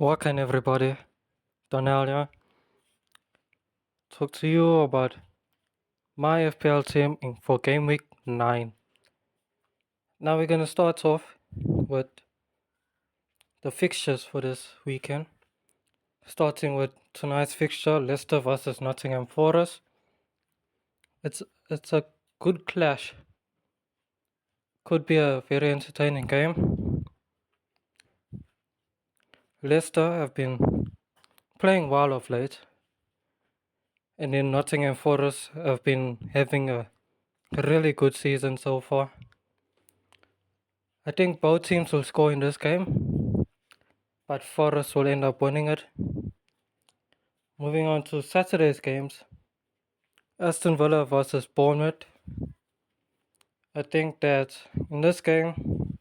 Welcome everybody, Donnell here. Talk to you about my FPL team for Gameweek 9. Now we're gonna start off with the fixtures for this weekend. Starting with tonight's fixture, Leicester versus Nottingham Forest. It's a good clash. Could be a very entertaining game. Leicester have been playing well of late, and then Nottingham Forest have been having a really good season so far. I think both teams will score in this game, but Forest will end up winning it. Moving on to Saturday's games, Aston Villa versus Bournemouth. I think that in this game,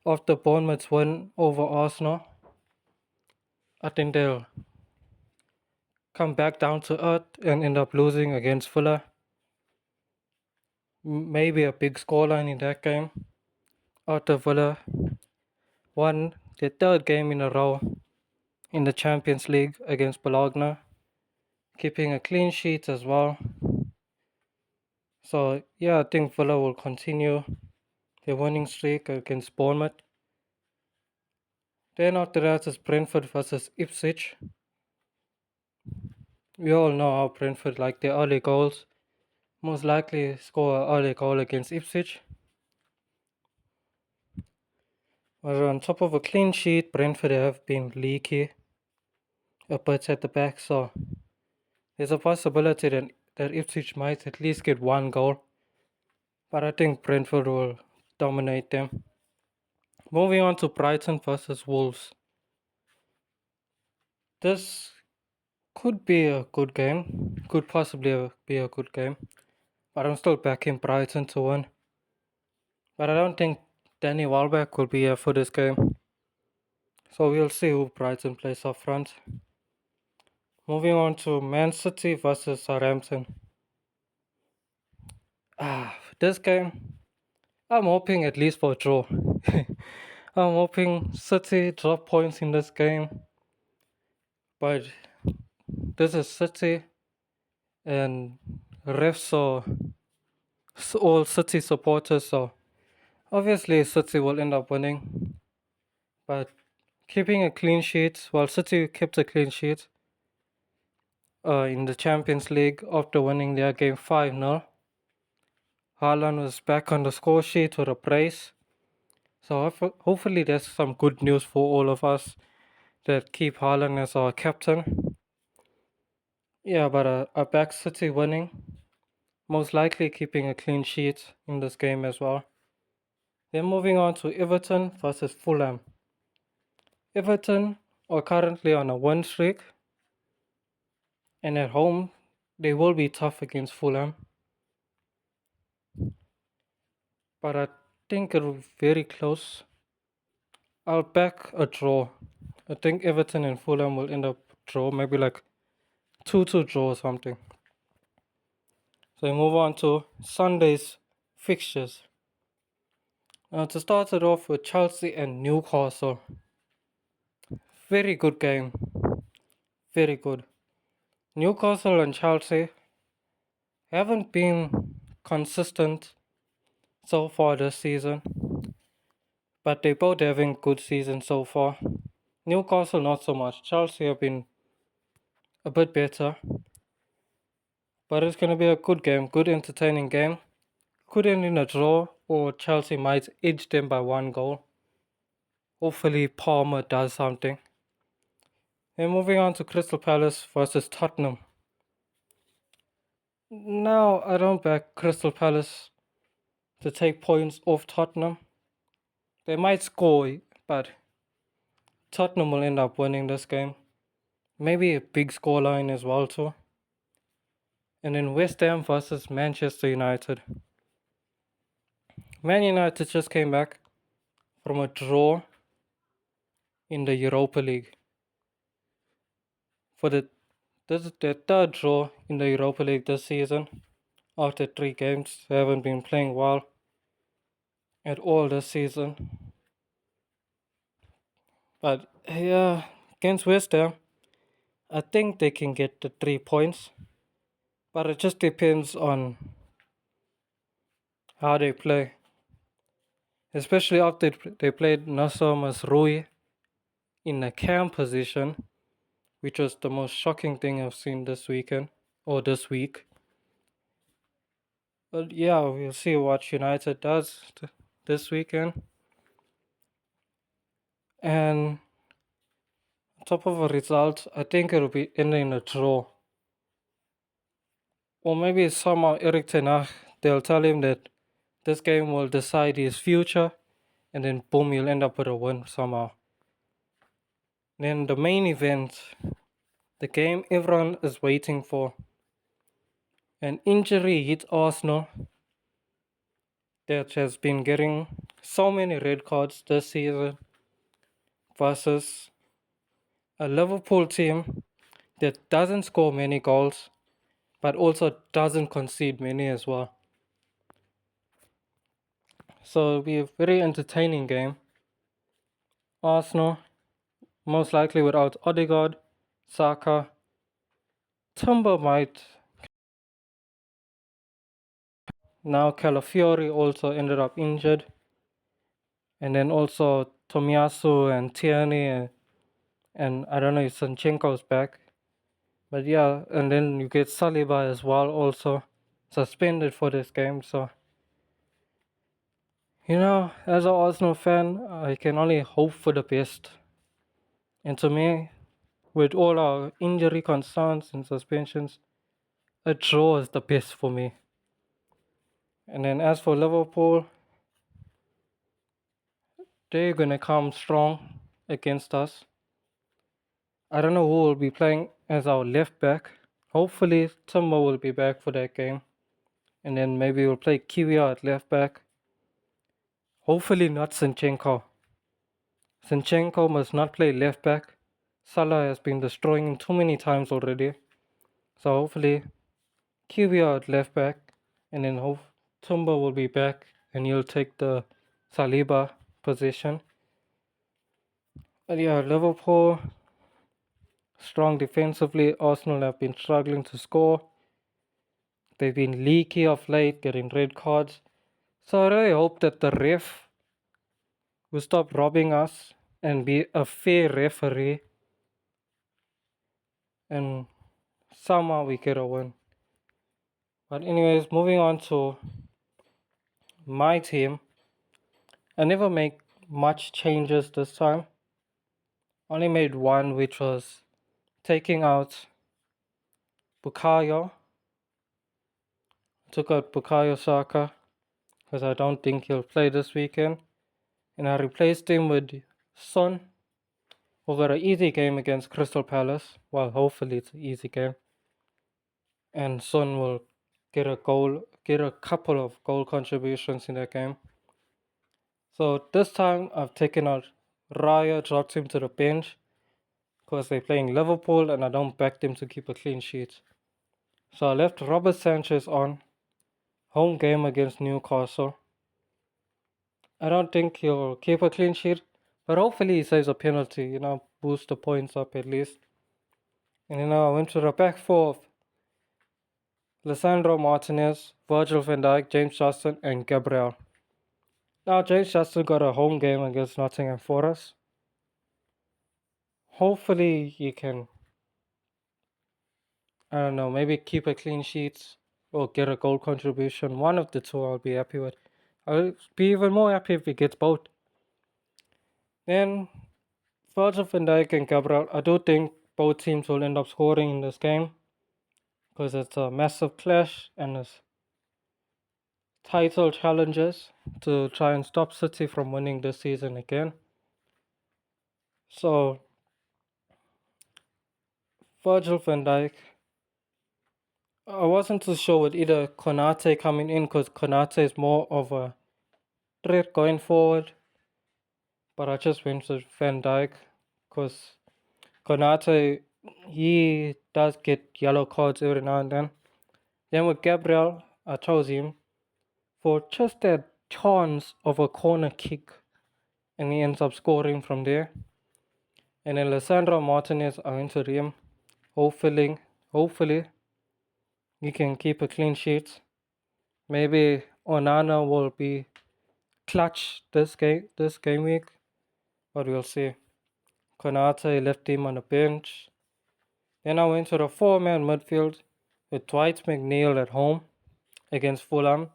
after Bournemouth's win over Arsenal, I think they'll come back down to earth and end up losing against Villa. Maybe a big scoreline in that game. After Villa won their third game in a row in the Champions League against Bologna, keeping a clean sheet as well. So yeah, I think Villa will continue their winning streak against Bournemouth. Then after that is Brentford versus Ipswich. We all know how Brentford like their early goals. Most likely score an early goal against Ipswich. But on top of a clean sheet, Brentford have been leaky a bit at the back, so there's a possibility that Ipswich might at least get one goal. But I think Brentford will dominate them. Moving on to Brighton versus Wolves. This could be a good game. Could possibly be a good game. But I'm still backing Brighton to win. But I don't think Danny Welbeck will be here for this game. So we'll see who Brighton plays up front. Moving on to Man City versus Southampton. This game, I'm hoping at least for a draw. I'm hoping City drop points in this game. But this is City, and refs are all City supporters, so obviously City will end up winning. But keeping a clean sheet, well, City kept a clean sheet in the Champions League after winning their game 5-0. Haaland was back on the score sheet with a brace. So hopefully there's some good news for all of us that keep Haaland as our captain. Yeah, but a back City winning. Most likely keeping a clean sheet in this game as well. Then moving on to Everton versus Fulham. Everton are currently on a win streak, and at home they will be tough against Fulham. But I think it'll be very close. I'll back a draw. I think Everton and Fulham will end up draw, maybe like 2-2 draw or something. So we move on to Sunday's fixtures. To start it off with Chelsea and Newcastle. Very good game. Very good. Newcastle and Chelsea haven't been consistent so far this season, but they both having good seasons so far. Newcastle not so much. Chelsea have been a bit better, but it's going to be a good game, good entertaining game. Could end in a draw, or Chelsea might edge them by one goal. Hopefully Palmer does something. And moving on to Crystal Palace versus Tottenham. Now I don't back Crystal Palace to take points off Tottenham. They might score, but Tottenham will end up winning this game. Maybe a big scoreline as well too. And then West Ham versus Manchester United. Man United just came back from a draw in the Europa League. This is their third draw in the Europa League this season. After 3 games, they haven't been playing well at all this season. But yeah, Against West Ham, I think they can get the 3 points, but it just depends on how they play. Especially after they played Nasser Masroui in a cam position, which was the most shocking thing I've seen this weekend or this week. But yeah, we'll see what United does this weekend. And on top of a result, I think it'll be ending a draw. Or maybe somehow Eric Ten Hag, they'll tell him that this game will decide his future, and then boom, you'll end up with a win somehow. Then the main event, the game everyone is waiting for. An injury hit Arsenal that has been getting so many red cards this season versus a Liverpool team that doesn't score many goals but also doesn't concede many as well. So it'll be a very entertaining game. Arsenal, most likely without Odegaard, Saka, Timber might. Now Calafiori also ended up injured. And then also Tomiyasu and Tierney and I don't know if Sanchenko's back. But yeah, and then you get Saliba as well also suspended for this game. So, as an Arsenal fan, I can only hope for the best. And to me, with all our injury concerns and suspensions, a draw is the best for me. And then as for Liverpool, they're going to come strong against us. I don't know who will be playing as our left back. Hopefully, Timber will be back for that game. And then maybe we'll play Kiwior at left back. Hopefully not Zinchenko. Zinchenko must not play left back. Salah has been destroying him too many times already. So hopefully Kiwior at left back. And then Timber will be back and he'll take the Saliba position. But yeah, Liverpool, strong defensively. Arsenal have been struggling to score. They've been leaky of late, getting red cards. So I really hope that the ref will stop robbing us and be a fair referee. And somehow we get a win. But anyways, moving on to my team. I never make much changes this time. Only made one, which was taking out Bukayo. Took out Bukayo Saka because I don't think he'll play this weekend. And I replaced him with Son, who got an easy game against Crystal Palace. Well, hopefully it's an easy game. And Son will get a couple of goal contributions in that game. So this time I've taken out Raya, dropped him to the bench because they're playing Liverpool and I don't back them to keep a clean sheet. So I left Robert Sanchez on, home game against Newcastle. I don't think he'll keep a clean sheet, but hopefully he saves a penalty, boost the points up at least. And then I went to the back four of Lisandro Martinez, Virgil van Dijk, James Justin, and Gabriel. Now James Justin got a home game against Nottingham Forest. Hopefully he can, I don't know, maybe keep a clean sheet or get a goal contribution. One of the two I'll be happy with. I'll be even more happy if he gets both. Then Virgil van Dijk and Gabriel, I do think both teams will end up scoring in this game because it's a massive clash and it's title challenges to try and stop City from winning this season again. So Virgil van Dijk, I wasn't too sure with either Konate coming in because Konate is more of a threat going forward. But I just went with Van Dijk because Konate, he does get yellow cards every now and then. Then with Gabriel, I chose him for just that chance of a corner kick and he ends up scoring from there. And then Lissandro Martinez are into him. Hopefully, he can keep a clean sheet. Maybe Onana will be clutch this game week, but we'll see. Konate left him on the bench. Then I went to the four-man midfield with Dwight McNeil at home against Fulham.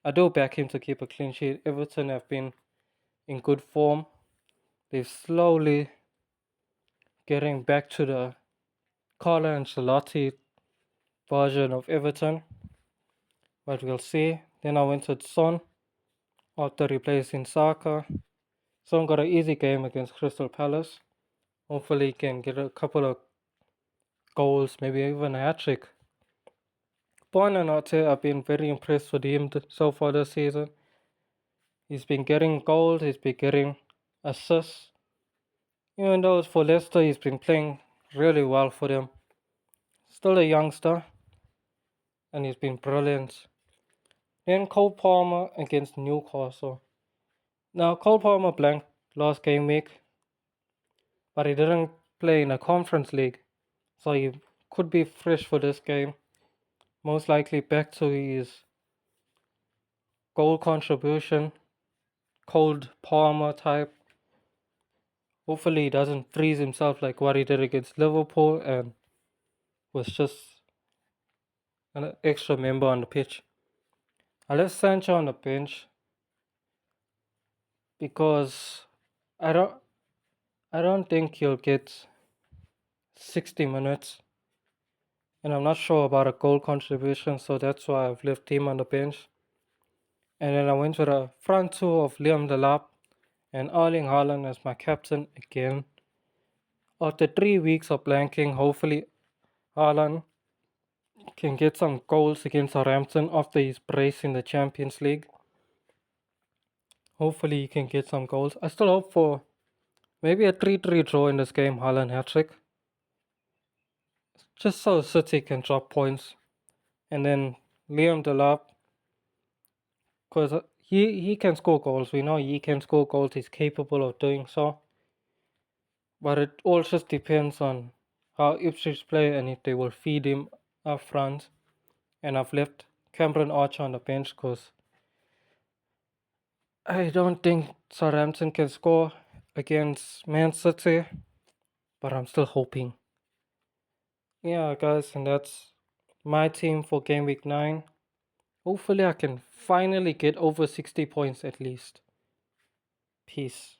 I do back him to keep a clean sheet. Everton have been in good form. They're slowly getting back to the Carlo Ancelotti version of Everton, but we'll see. Then I went to Son after replacing Saka. Son got an easy game against Crystal Palace. Hopefully he can get a couple of goals, maybe even a hat-trick. Buonanotte, I've been very impressed with him so far this season. He's been getting goals, he's been getting assists. Even though it's for Leicester, he's been playing really well for them. Still a youngster, and he's been brilliant. Then Cole Palmer against Newcastle. Now, Cole Palmer blanked last game week, but he didn't play in a Conference League, so he could be fresh for this game. Most likely back to his goal contribution, cold Palmer type. Hopefully he doesn't freeze himself like what he did against Liverpool and was just an extra member on the pitch. I left Sancho on the bench because I don't think he'll get 60 minutes, and I'm not sure about a goal contribution, so that's why I've left him on the bench. And then I went to the front two of Liam Delap and Erling Haaland as my captain again. After 3 weeks of blanking, hopefully Haaland can get some goals against Southampton after his brace in the Champions League. Hopefully he can get some goals. I still hope for maybe a 3-3 draw in this game, Haaland hat-trick. Just so City can drop points. And then Liam Delap, because he can score goals. We know he can score goals. He's capable of doing so. But it all just depends on how Ipswich play and if they will feed him up front. And I've left Cameron Archer on the bench because I don't think Southampton can score against Man City, but I'm still hoping. Yeah, guys, and that's my team for Game Week 9. Hopefully I can finally get over 60 points at least. Peace.